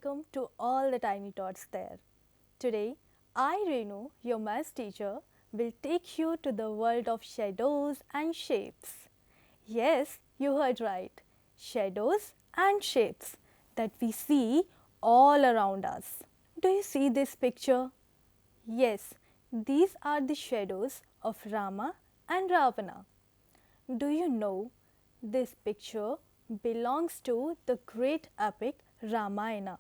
welcome to all the tiny tots there. Today, I, Renu, your maths teacher, will take you to the world of shadows and shapes. Yes, you heard right. Shadows and shapes that we see all around us. Do you see this picture? Yes, these are the shadows of Rama and Ravana. Do you know this picture belongs to the great epic Ramayana?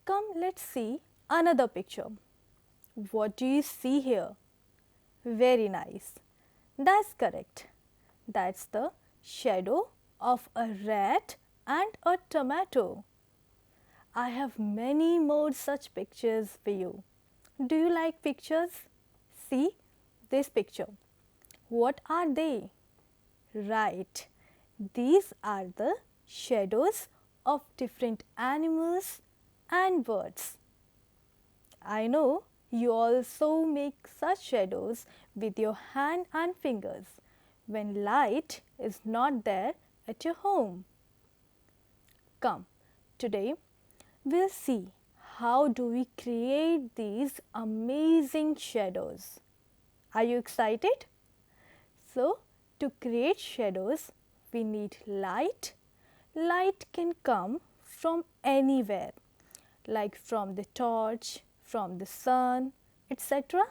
Come, let's see another picture. What do you see here? Very nice. That's correct. That's the shadow of a rat and a tomato. I have many more such pictures for you. Do you like pictures? See this picture. What are they? Right. These are the shadows of different animals and birds. I know you also make such shadows with your hand and fingers when light is not there at your home. Come, today we'll see how do we create these amazing shadows. Are you excited? So, to create shadows, we need light. Light can come from anywhere, like from the torch, from the sun, etc.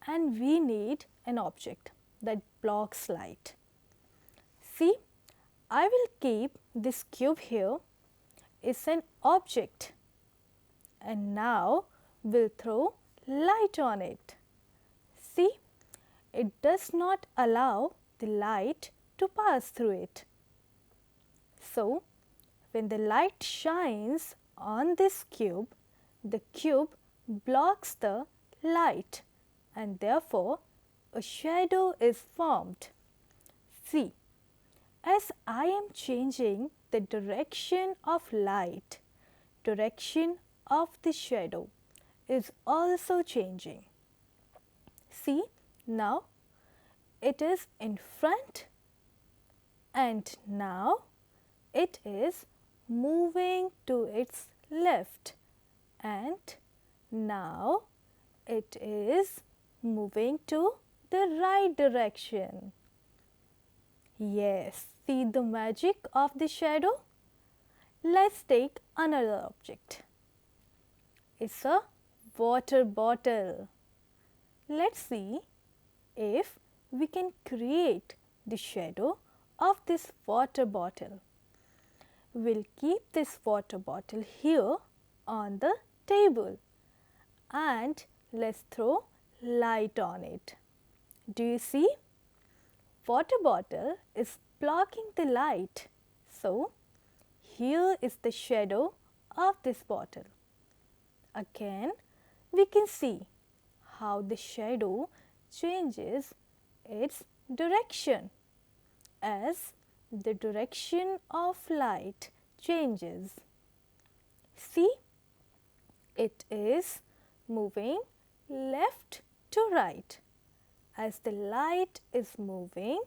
And we need an object that blocks light. See, I will keep this cube here. It's an object. And now we'll throw light on it. See, it does not allow the light to pass through it. So, when the light shines on this cube, the cube blocks the light and therefore a shadow is formed. See, as I am changing the direction of light, direction of the shadow is also changing. See, now it is in front and now it is moving to its left and now it is moving to the right direction. Yes, see the magic of the shadow? Let's take another object. It's a water bottle. Let's see if we can create the shadow of this water bottle. We'll keep this water bottle here on the table and let's throw light on it. Do you see? Water bottle is blocking the light. So, here is the shadow of this bottle. Again, we can see how the shadow changes its direction as the direction of light changes. See, it is moving left to right as the light is moving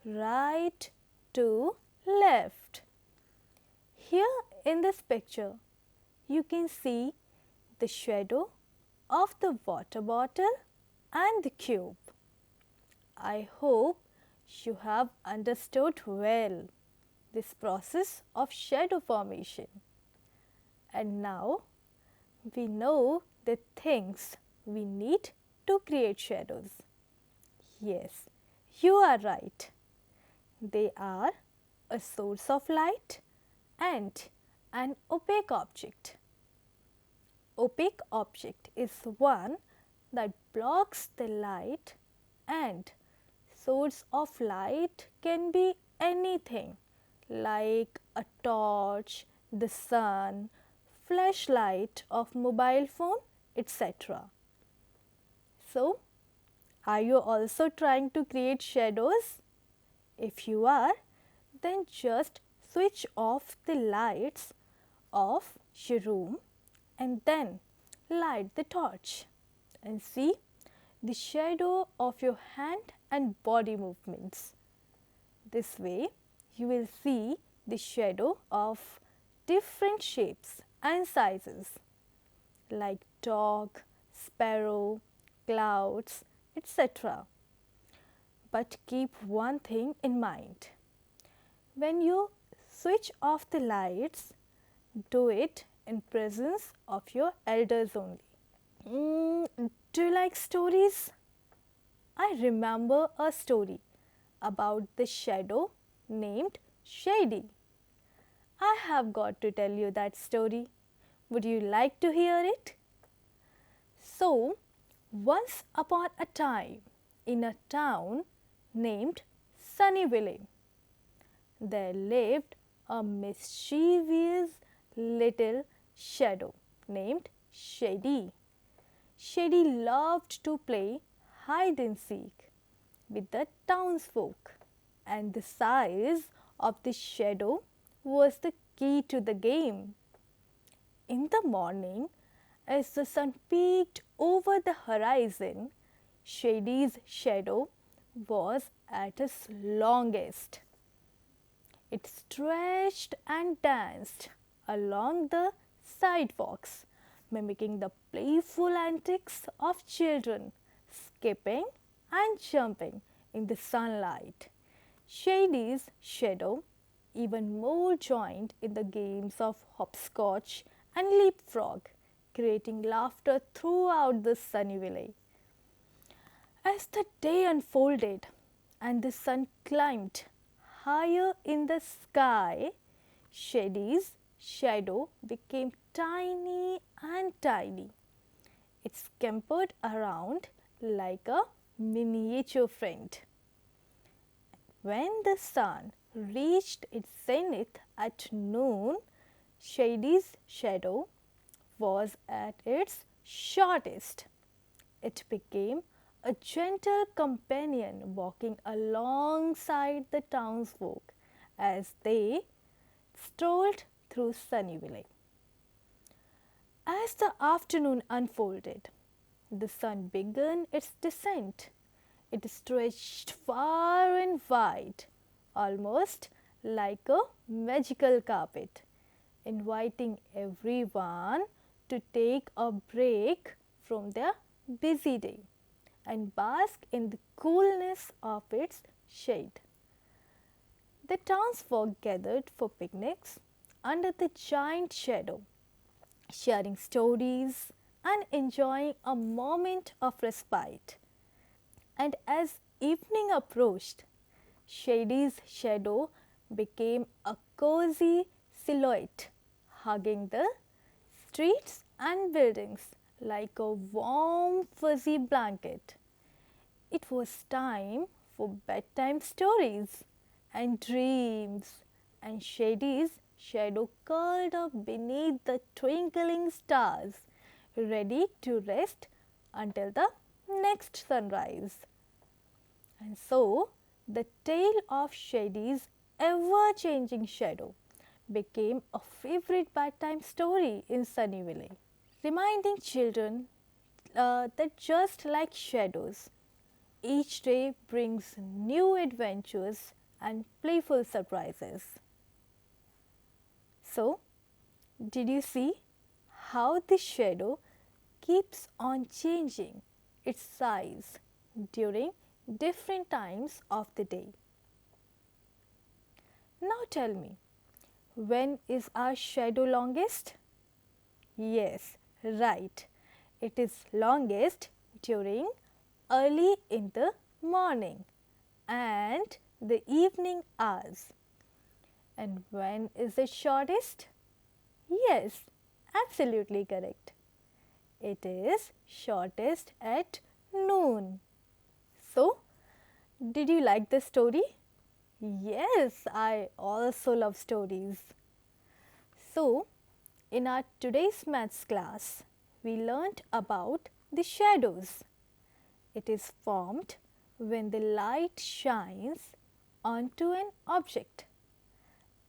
right to left. Here in this picture, you can see the shadow of the water bottle and the cube. I hope you have understood well this process of shadow formation. And now we know the things we need to create shadows. Yes, you are right. They are a source of light and an opaque object. Opaque object is one that blocks the light and source of light can be anything like a torch, the sun, flashlight of mobile phone, etc. So, are you also trying to create shadows? If you are, then just switch off the lights of your room and then light the torch and see the shadow of your hand and body movements. This way, you will see the shadow of different shapes and sizes like dog, sparrow, clouds, etc. But keep one thing in mind. When you switch off the lights, do it in presence of your elders only. Do you like stories? I remember a story about the shadow named Shady. I have got to tell you that story. Would you like to hear it? So, once upon a time, in a town named Sunnyville, there lived a mischievous little shadow named Shady. Shady loved to play hide and seek with the townsfolk, and the size of the shadow was the key to the game. In the morning, as the sun peeked over the horizon, Shady's shadow was at its longest. It stretched and danced along the sidewalks, mimicking the playful antics of children, skipping and jumping in the sunlight. Shady's shadow even more joined in the games of hopscotch and leapfrog, creating laughter throughout the sunny village. As the day unfolded and the sun climbed higher in the sky, Shady's shadow became tiny and tiny. It scampered around like a miniature friend. When the sun reached its zenith at noon, Shady's shadow was at its shortest. It became a gentle companion walking alongside the townsfolk as they strolled through Sunnyville. As the afternoon unfolded, the sun began its descent. It stretched far and wide, almost like a magical carpet, inviting everyone to take a break from their busy day and bask in the coolness of its shade. The townsfolk gathered for picnics under the giant shadow, sharing stories and enjoying a moment of respite. And as evening approached, Shady's shadow became a cozy silhouette, hugging the streets and buildings like a warm, fuzzy blanket. It was time for bedtime stories and dreams, and Shady's shadow curled up beneath the twinkling stars, ready to rest until the next sunrise. And so, the tale of Shady's ever changing shadow became a favorite bedtime story in Sunnyville, reminding children that just like shadows, each day brings new adventures and playful surprises. So, did you see how the shadow keeps on changing its size during different times of the day? Now tell me, when is our shadow longest? Yes, right. It is longest during early in the morning and the evening hours. And when is it shortest? Yes, absolutely correct. It is shortest at noon. So, did you like the story? Yes, I also love stories. So, in our today's maths class, we learnt about the shadows. It is formed when the light shines onto an object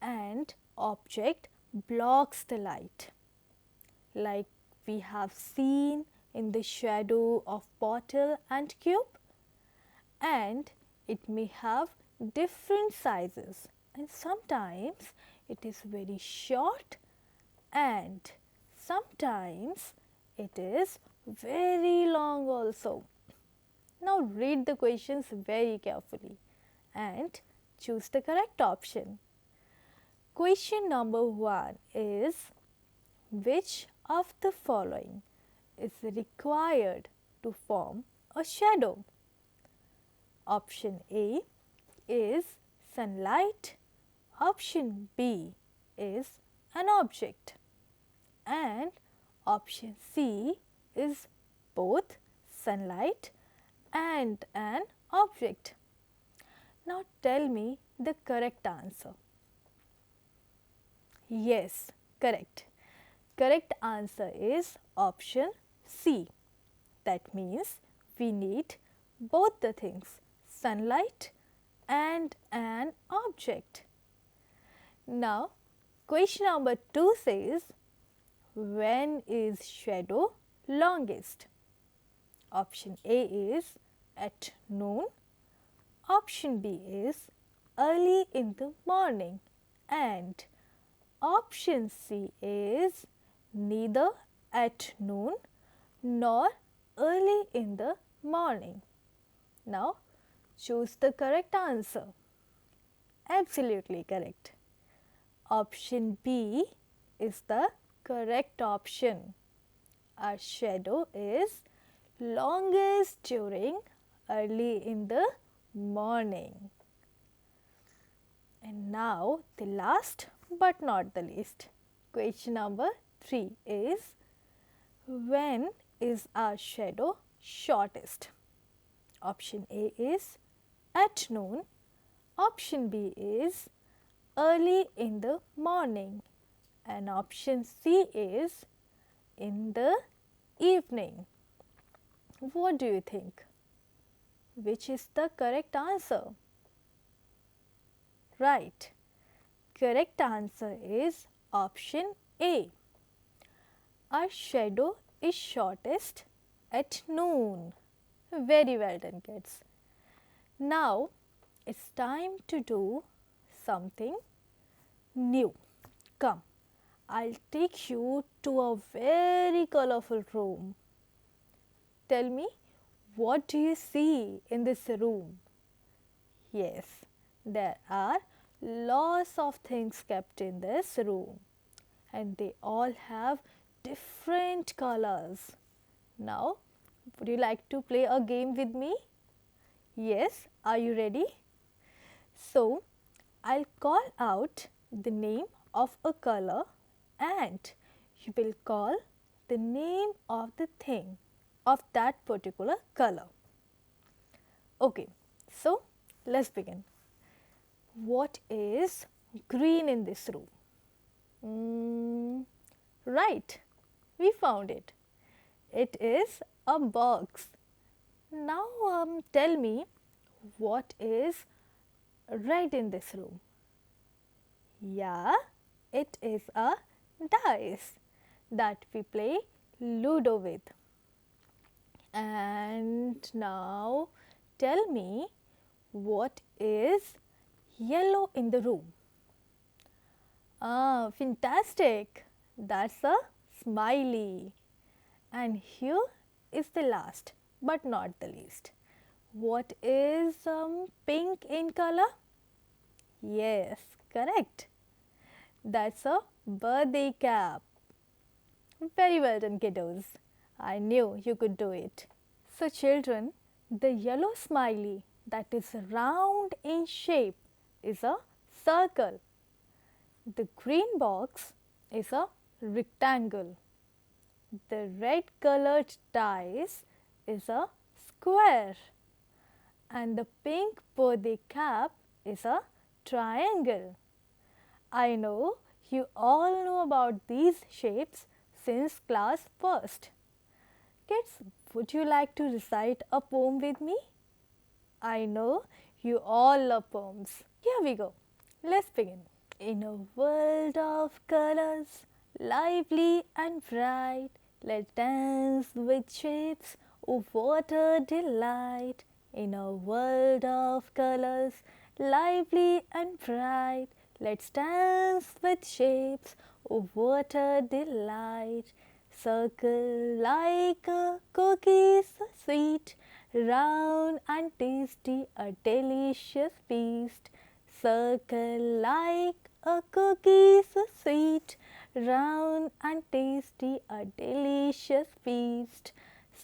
and object blocks the light, like we have seen in the shadow of bottle and cube, and it may have different sizes, and sometimes it is very short and sometimes it is very long also. Now read the questions very carefully and choose the correct option. Question number 1 is, which of the following is required to form a shadow? Option A is sunlight. Option B is an object. And option C is both sunlight and an object. Now tell me the correct answer. Yes, correct. Correct answer is option C. That means we need both the things, sunlight and an object. Now, question number 2 says, when is shadow longest? Option A is at noon. Option B is early in the morning. And option C is neither at noon nor early in the morning. Now, choose the correct answer. Absolutely correct. Option B is the correct option. Our shadow is longest during early in the morning. And now the last but not the least. Question number 3 is, when is our shadow shortest? Option A is at noon. Option B is early in the morning. And option C is in the evening. What do you think? Which is the correct answer? Right. Correct answer is option A. Our shadow is shortest at noon. Very well done, kids. Now it's time to do something new. Come, I'll take you to a very colorful room. Tell me, what do you see in this room? Yes, there are lots of things kept in this room and they all have different colors. Now, would you like to play a game with me? Yes, are you ready? So, I'll call out the name of a color and you will call the name of the thing of that particular color. Okay, so let's begin. What is green in this room? Right, we found it. It is a box. Now tell me, what is red in this room? Yeah, it is a dice that we play Ludo with. And now tell me, what is yellow in the room? Ah, fantastic. That's a smiley. And here is the last but not the least. What is pink in color? Yes, correct. That's a birthday cap. Very well done, kiddos. I knew you could do it. So children, the yellow smiley that is round in shape is a circle. The green box is a rectangle. The red colored dice is a square. And the pink birthday cap is a triangle. I know you all know about these shapes since class first. Kids, would you like to recite a poem with me? I know you all love poems. Here we go. Let's begin. In a world of colors, lively and bright, let's dance with shapes. Oh, what a delight! In a world of colors, lively and bright, let's dance with shapes. Oh, what a delight! Circle like a cookie so sweet, round and tasty, a delicious feast. Circle like a cookie so sweet, round and tasty, a delicious feast.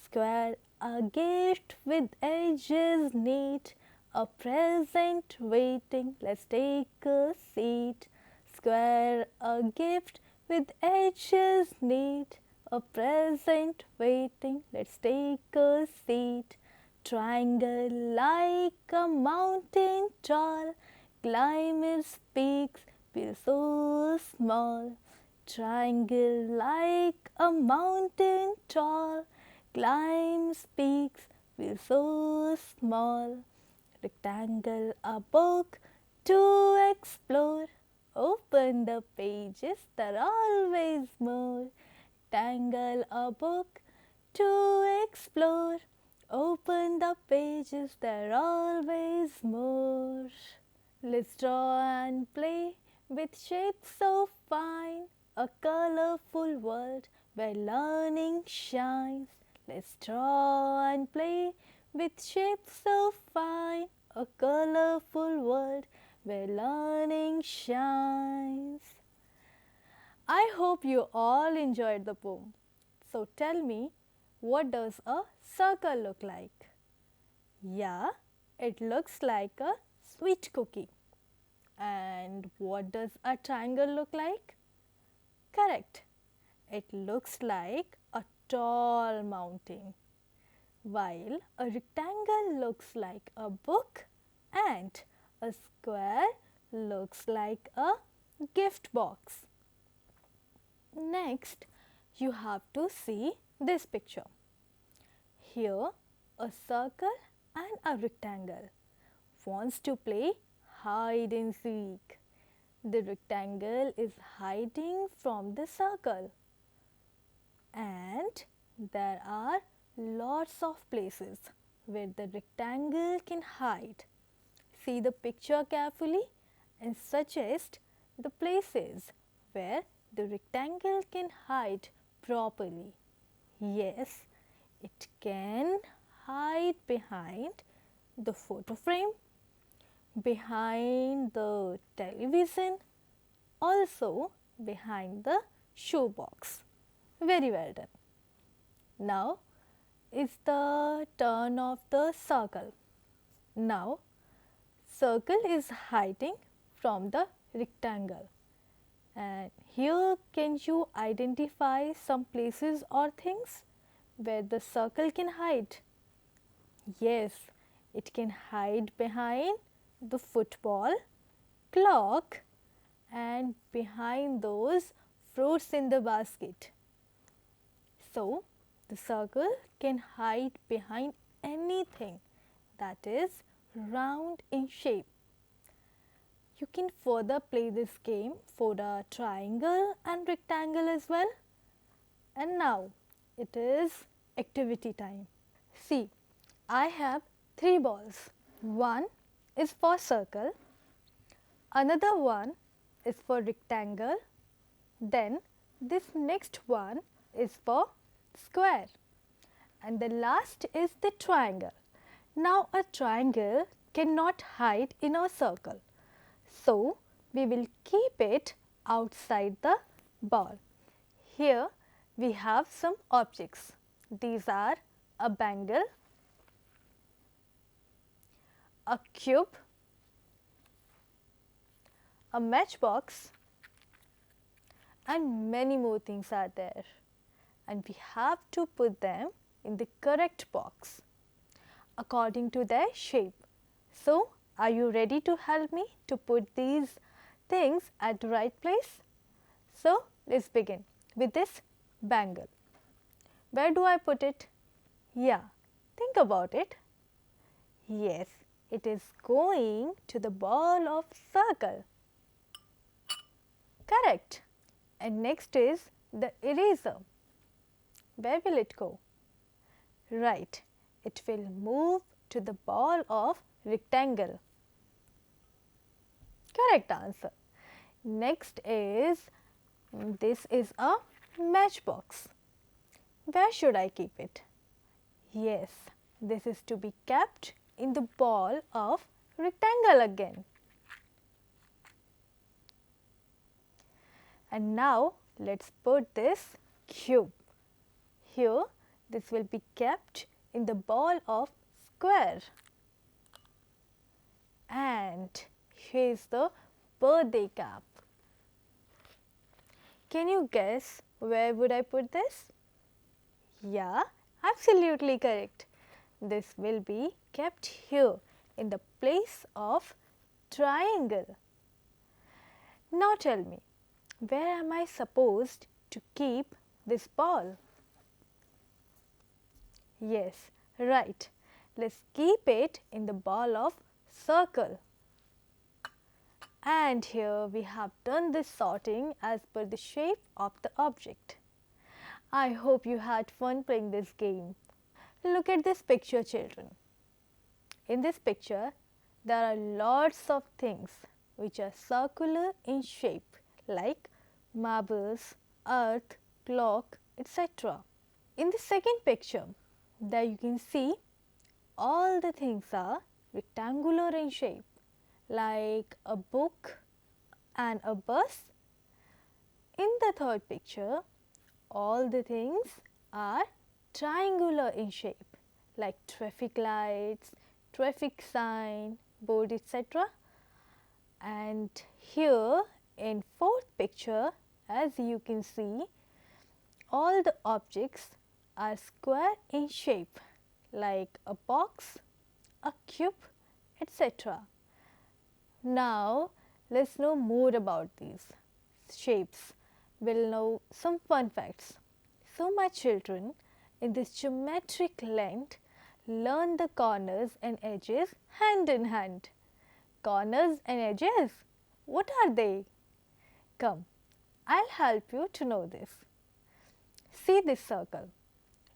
Square, a gift with edges neat, a present waiting, let's take a seat. Square, a gift with edges neat, a present waiting, let's take a seat. Triangle like a mountain tall, climb its peaks, feel so small. Triangle like a mountain tall, climbs peaks, feel so small. Rectangle, a book to explore. Open the pages, there are always more. Tangle, a book to explore. Open the pages, there are always more. Let's draw and play with shapes so fine, a colorful world where learning shines. Let's draw and play with shapes so fine, a colorful world where learning shines. I hope you all enjoyed the poem. So tell me, what does a circle look like? Yeah, it looks like a sweet cookie. And what does a triangle look like? Correct. It looks like a tall mountain. While a rectangle looks like a book and a square looks like a gift box. Next, you have to see this picture. Here, a circle and a rectangle wants to play hide and seek. The rectangle is hiding from the circle, and there are lots of places where the rectangle can hide. See the picture carefully and suggest the places where the rectangle can hide properly. Yes, it can hide behind the photo frame, behind the television, also behind the shoebox. Very well done. Now it's the turn of the circle. Now circle is hiding from the rectangle. And here, can you identify some places or things where the circle can hide? Yes, it can hide behind the football, clock, and behind those fruits in the basket. So, the circle can hide behind anything that is round in shape. You can further play this game for the triangle and rectangle as well. And now it is activity time. See, I have 3 balls. One is for circle, another one is for rectangle, then this next one is for square, and the last is the triangle. Now a triangle cannot hide in a circle. So, we will keep it outside the ball. Here we have some objects. These are a bangle, a cube, a matchbox, and many more things are there. And we have to put them in the correct box according to their shape. So, are you ready to help me to put these things at the right place? So, let's begin with this bangle. Where do I put it? Yeah, think about it. Yes, it is going to the ball of circle. Correct. And next is the eraser. Where will it go? Right, it will move to the ball of rectangle. Correct answer. Next is This is a matchbox. Where should I keep it? Yes, this is to be kept in the ball of rectangle again. And now let's put this cube. Here this will be kept in the ball of square. And here is the birthday cap. Can you guess where would I put this? Yeah, absolutely correct. This will be kept here in the place of triangle. Now tell me, where am I supposed to keep this ball? Yes, right. Let's keep it in the ball of circle. And here we have done this sorting as per the shape of the object. I hope you had fun playing this game. Look at this picture, children. In this picture, there are lots of things which are circular in shape like marbles, earth, clock, etc. In the second picture, there you can see all the things are rectangular in shape like a book and a bus. In the third picture, all the things are triangular in shape like traffic lights, traffic sign, board, etc. And here in fourth picture, as you can see, all the objects are square in shape like a box, a cube, etc. Now let's know more about these shapes. We'll know some fun facts. So my children, in this geometric length, learn the corners and edges hand in hand. Corners and edges, what are they? Come, I'll help you to know this. See this circle.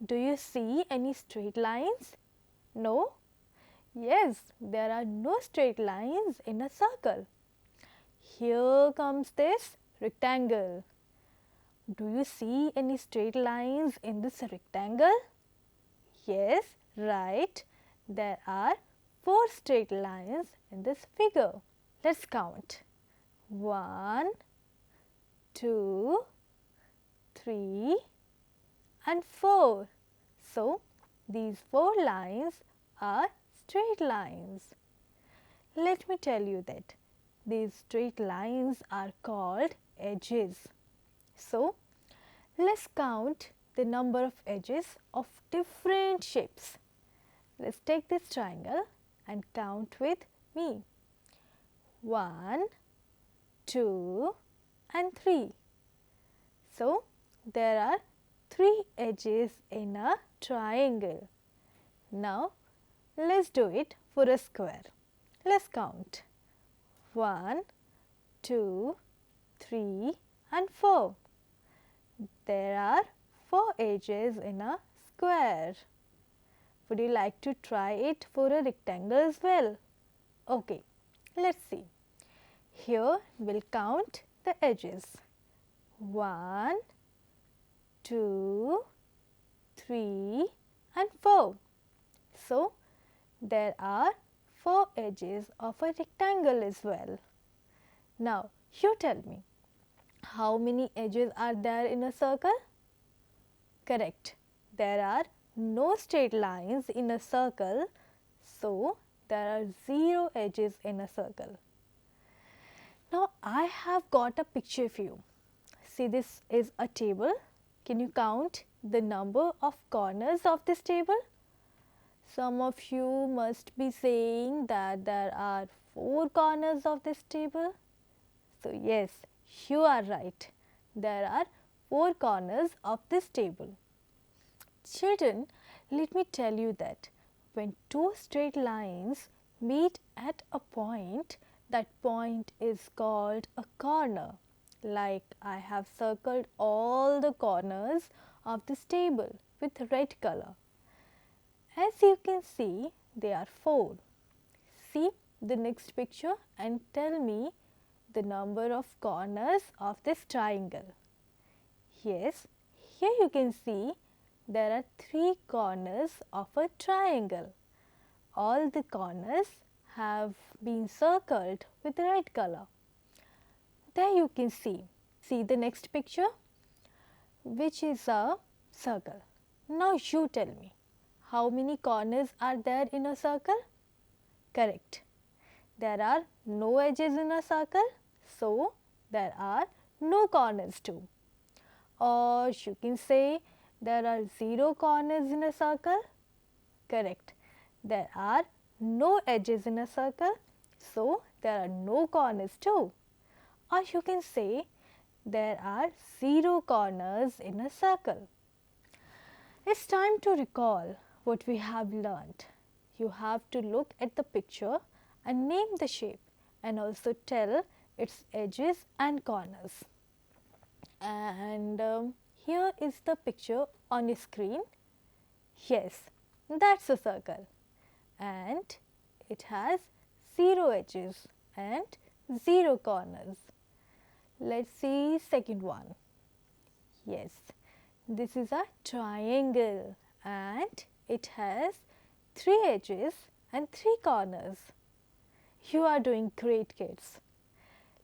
Do you see any straight lines? No? Yes, there are no straight lines in a circle. Here comes this rectangle. Do you see any straight lines in this rectangle? Yes, right. There are 4 straight lines in this figure. Let's count. 1, 2, 3 and 4. So, these 4 lines are straight lines. Let me tell you that these straight lines are called edges. So, let's count the number of edges of different shapes. Let's take this triangle and count with me. 1, 2 and 3. So, there are 3 edges in a triangle. Now, let's do it for a square. Let's count. 1, 2, 3 and 4. There are 4 edges in a square. Would you like to try it for a rectangle as well? Okay, let's see. Here we'll count the edges. 1, 2, 3 and 4. So, there are 4 edges of a rectangle as well. Now, you tell me, how many edges are there in a circle? Correct. There are no straight lines in a circle, so there are 0 edges in a circle. Now, I have got a picture for you. See, this is a table. Can you count the number of corners of this table? Some of you must be saying that there are 4 corners of this table. So, yes, you are right. There are 4 corners of this table. Children, let me tell you that when 2 straight lines meet at a point, that point is called a corner. Like I have circled all the corners of this table with red color. As you can see, they are 4. See the next picture and tell me the number of corners of this triangle. Yes, here you can see there are three corners of a triangle. All the corners have been circled with red color. There you can see. See the next picture, which is a circle. Now you tell me, how many corners are there in a circle? Correct. There are no edges in a circle, so there are no corners too. Or you can say there are 0 corners in a circle. Correct. There are no edges in a circle, so there are no corners too. Or you can say there are 0 corners in a circle. It's time to recall what we have learnt. You have to look at the picture and name the shape and also tell its edges and corners. And here is the picture on your screen. Yes, that's a circle and it has 0 edges and 0 corners. Let's see second one. Yes, this is a triangle and it has 3 edges and 3 corners. You are doing great, kids.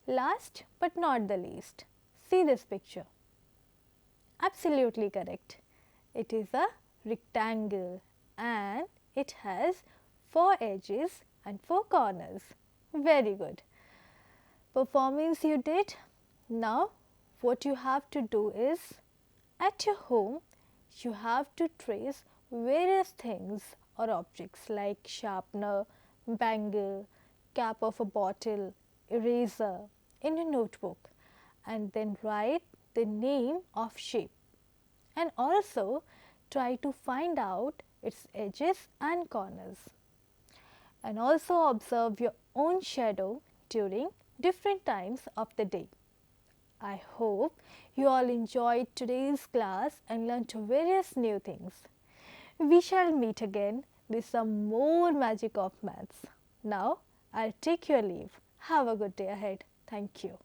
Last but not the least, see this picture. Absolutely correct. It is a rectangle and it has 4 edges and 4 corners. Very good. Performance you did. Now what you have to do is, at your home you have to trace various things or objects like sharpener, bangle, cap of a bottle, eraser in a notebook, and then write the name of shape and also try to find out its edges and corners. And also observe your own shadow during different times of the day. I hope you all enjoyed today's class and learned various new things. We shall meet again with some more magic of maths. Now I'll take your leave. Have a good day ahead. Thank you.